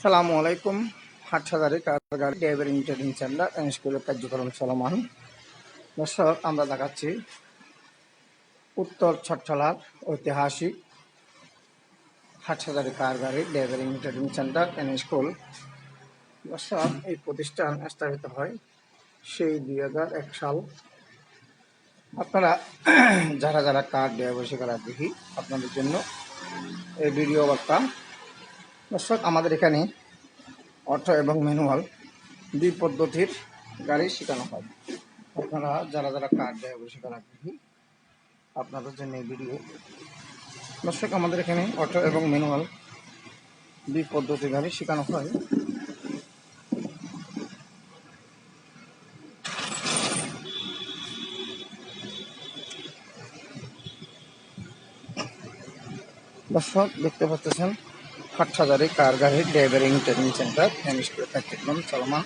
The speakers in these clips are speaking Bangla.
আসসালামু আলাইকুম। হাটহাজারী কারগারি ড্রাইভিং ট্রেনিং সেন্টার অ্যান্ড স্কুলের কার্যক্রম চলমান। দর্শক, আমরা দেখাচ্ছি উত্তর ছটছলার ঐতিহাসিক হাটহাজারী কারগারি driving training centre and school. দর্শক, এই প্রতিষ্ঠান স্থাপিত হয় সেই 2001 সাল। আপনারা যারা যারা কার ড্রাইভার শেখার আগ্রহী, আপনাদের জন্য এই ভিডিও বার্তা। দর্শক, আমাদের এখানে অটো এবং ম্যানুয়াল দুই পদ্ধতির গাড়ি শেখানো হয়। আপনারা যারা যারা কার ড্রাইভার শেখার আগ্রহী, আপনাদের জন্য এই ভিডিও। দর্শক, আমাদের এখানে অটো এবং ম্যানুয়াল দুই পদ্ধতির গাড়ি শেখানো হয়। দর্শক, দেখতে পাচ্ছেন হাটহাজারী কার গাড়ি driving training centre and school কার্যক্রম চলমান।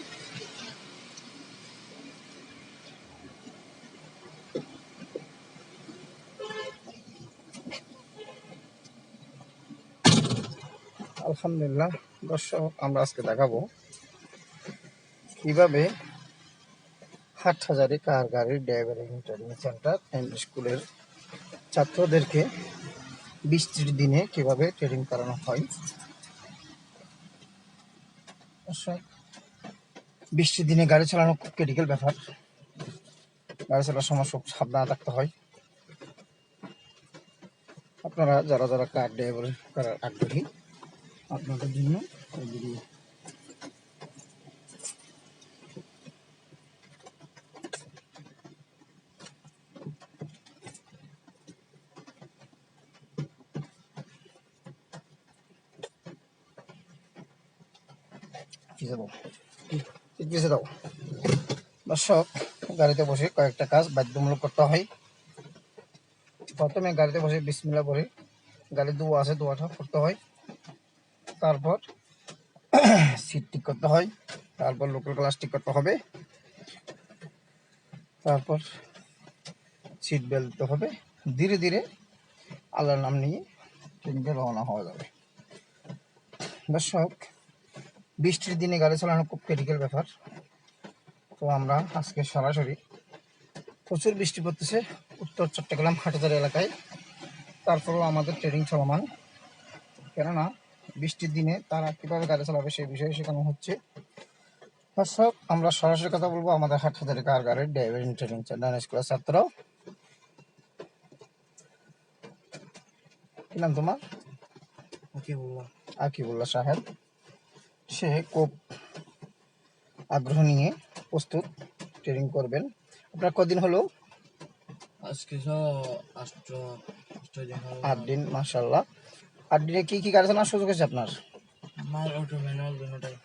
আলহামদুলিল্লাহ। দর্শক, আমরা আজকে দেখাবো কিভাবে হাটহাজারী কার গাড়ি ড্রাইভিং ট্রেনিং সেন্টার অ্যান্ড স্কুলের ছাত্রদেরকে বৃষ্টির দিনে কিভাবে ট্রেনিং করানো হয়। দর্শক, বৃষ্টির দিনে গাড়ি চালানো খুব ক্রিটিক্যাল ব্যাপার। গাড়ি চালানোর সময় খুব সাবধানে থাকতে হয়। আপনারা যারা যারা কার ড্রাইভার করার আগ্রহী, আপনাদের জন্য এই ভিডিও। পিছিয়ে দাও। দর্শক, গাড়িতে বসে কয়েকটা কাজ বাধ্যতামূলক করতে হয়। প্রথমে গাড়িতে বসে বিসমিল্লাহ বলে গাড়ি দোয়া আছে দোয়াটা করতে হয়। তারপর সিট ঠিক করতে হয়। তারপর লোকাল গ্লাস ঠিক করতে হবে। তারপর সিট বেল্ট দিতে হবে। ধীরে ধীরে আল্লাহর নাম নিয়ে ট্রেনিংয়ে রওনা হওয়া যাবে। দর্শক, বৃষ্টির দিনে গাড়ি চালানো খুব ক্রিটিক্যাল ব্যাপার। তো আমরা আজকে সরাসরি, প্রচুর বৃষ্টি পড়তেছে উত্তর চট্টগ্রাম হাটহাজারী এলাকায়। তারপরেও আমাদের ট্রেনিং চলমান, কেননা বৃষ্টির দিনে তারা কিভাবে গাড়ি চালাবে সেই বিষয়ে শেখানো হচ্ছে। দর্শক, আমরা সরাসরি কথা বলবো আমাদের হাটহাজারী কার গাড়ির ড্রাইভিং ট্রেনিং সেন্টার স্কুলের ছাত্র। কি নাম তোমার? আকিবুল্লাহ সাহেব। সে খুব আগ্রহ নিয়ে প্রস্তুত ট্রেনিং করবেন। আপনার কদিন হলো? আজকে 8 দিন। মাশাআল্লাহ। 8 দিনে কি কি গাড়ি চালানোর সুযোগ আছে আপনার? আমার অটো ম্যানুয়াল দুটোটাই।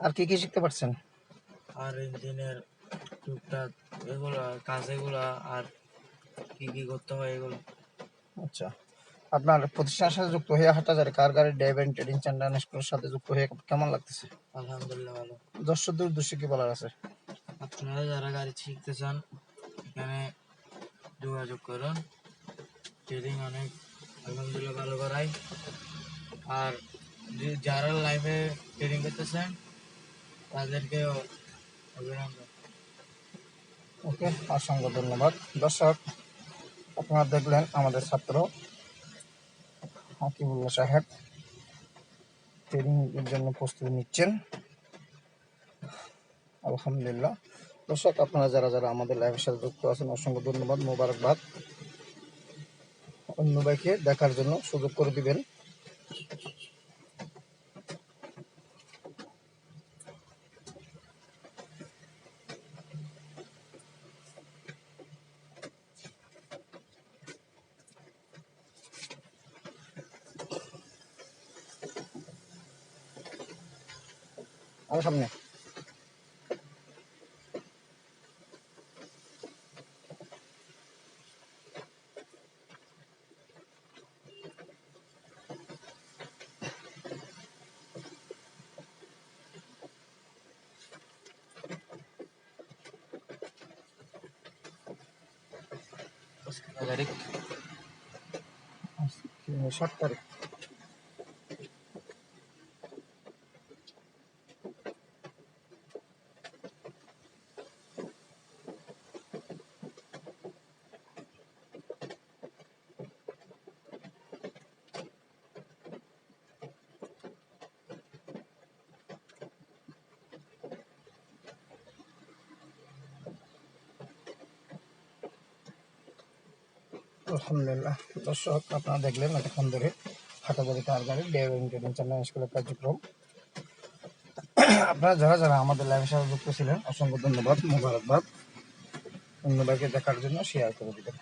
আর কি কি শিখতে পারছেন? আর ইঞ্জিনের টুকটাক এগুলো কাজেগুলো আর কি কি করতে হয় এগুলো। আচ্ছা, আপনার প্রতিষ্ঠানের সাথে যুক্ত হয়ে হাটহাজারী কার গাড়ি ড্রাইভিং ট্রেনিং সেন্টার স্কুলের সাথে যুক্ত হয়ে কেমন লাগতেছে? আলহামদুলিল্লাহ ভালো। দর্শকদের উদ্দেশ্যে কি বলার আছে? আপনারা যারা গাড়ি শিখতে চান এখানে যোগাযোগ করুন। ট্রেনিং অনেক আলহামদুলিল্লাহ ভালো করায়। আর যারা লাইভে ট্রেনিং করতেছেন তাদেরকে অভিনন্দন। ওকে, অসংখ্য ধন্যবাদ। দর্শক, আপনারা দেখলেন আমাদের ছাত্র আকিবুল্লাহ সাহেব ট্রেনিং এর জন্য প্রস্তুতি নিচ্ছেন। আলহামদুলিল্লাহ। দর্শক, আপনারা যারা যারা আমাদের লাইভের সাথে যুক্ত আছেন অসংখ্য ধন্যবাদ, মোবারকবাদ। অন্য ভাইকে দেখার জন্য সুযোগ করে দিবেন। আমার সামনে তারিখ 7 তারিখ। আলহামদুলিল্লাহ। দর্শক, আপনারা দেখলেন এতক্ষণ ধরে হাটাজারি কারগারি ড্রাইভিং ট্রেনিং চ্যানেল স্কুলের কার্যক্রম। আপনারা যারা যারা আমাদের লাইভের সাথে যুক্ত ছিলেন অসংখ্য ধন্যবাদ, মোবারকবাদ। অন্যদেরকে দেখার জন্য শেয়ার করে দিবেন।